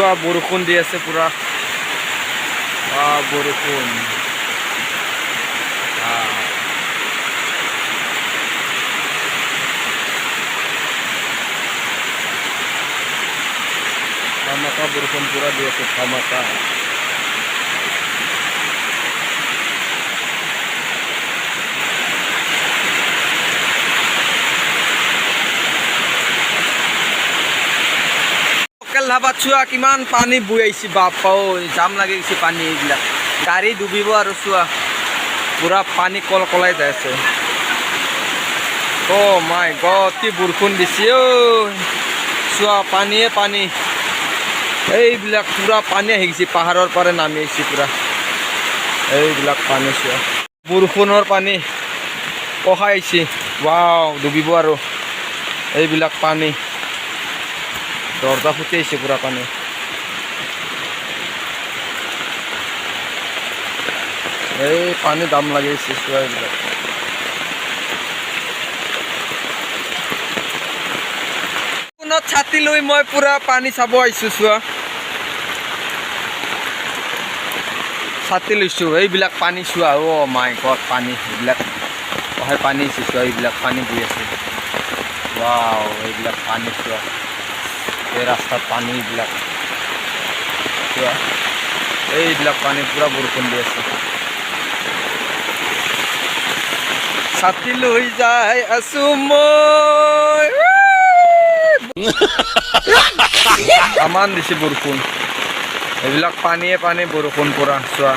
চোৱা বৰষুণ দি আছে পুৰা বৰষুণ ধামাকা বৰষুণ পুৰা দি আছে ধামাকা ধাবাত চোৱা কিমান পানী বৈ আহিছে বাপা জাম লাগি গৈছে পানী এইবিলাক গাড়ী ডুবিব আৰু চোৱা পুৰা পানী কলকলাই যাই আছে মাই গড কি বৰষুণ দিছে চোৱা পানীয়ে পানী এইবিলাক পুৰা পানী আহি গৈছে পাহাৰৰ পৰা নামি আহিছে পুৰা এইবিলাক পানী চোৱা বৰষুণৰ পানী কহাই আহিছে ডুবিব আৰু এইবিলাক পানী দৰ্জা ফুটি আহিছে পুৰা পানী এই পানী দাম লাগিছে চোৱা এইবিলাক ছাতি লৈ মই পুৰা পানী চাব আহিছোঁ চোৱা ছাতি লৈছোঁ এইবিলাক পানী চোৱা মাই গড পানী এইবিলাক কহাই পানী আহিছে চোৱা এইবিলাক পানী বৈ আছে এইবিলাক পানী চোৱা এই ৰাস্তাত পানী এইবিলাক পানী পুৰা বৰষুণ দি আছে ছাতি লৈ যাই আছো মই আমান দিছে বৰষুণ এইবিলাক পানীয়ে পানী বৰষুণ পুৰা চোৱা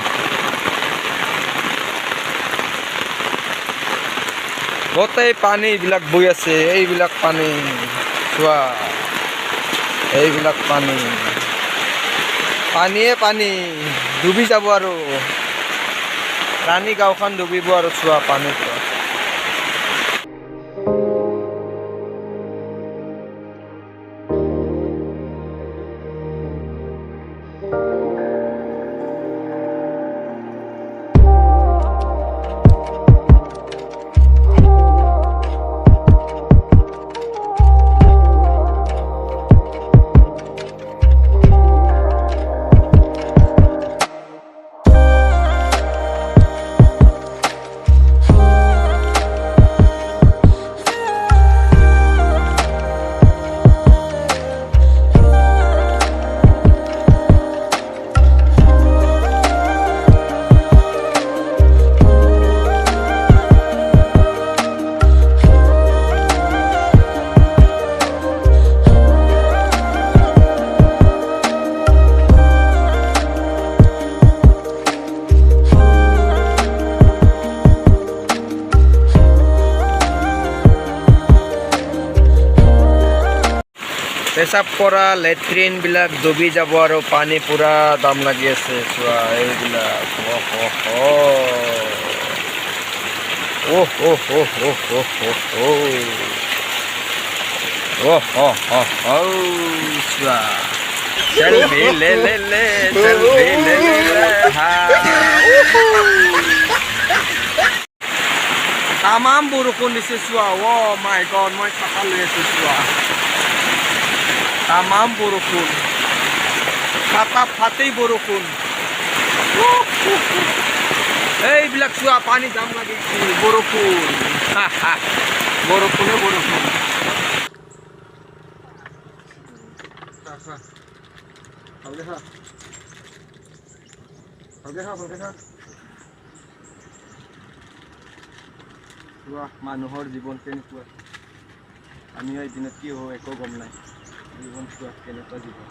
গোটেই পানী এইবিলাক বৈ আছে এইবিলাক পানী চোৱা এইবিলাক পানী পানীয়ে পানী ডুবি যাব আৰু ৰাণী গাঁওখন ডুবিব আৰু চোৱা পানী পেচাব কৰা লেট্ৰিনবিলাক ডুবি যাব আৰু পানী পুৰা দাম লাগি আছে চোৱা এইবিলাক চোৱা সেলফি লে সেলফি লে তামাম বৰষুণ দিছে চোৱা মাই গড মই চাফা লৈ আছো চোৱা তামাম বৰষুণ ফাটা ফাটেই বৰষুণ এইবিলাক চোৱা পানী জাম লাগিছে বৰষুণ বৰষুণে বৰষুণ মানুহৰ জীৱন কেনেকুৱা আমি এই দিনত কি হয় একো গম নাই জীবন চোৱা কেনেকুৱা জীবন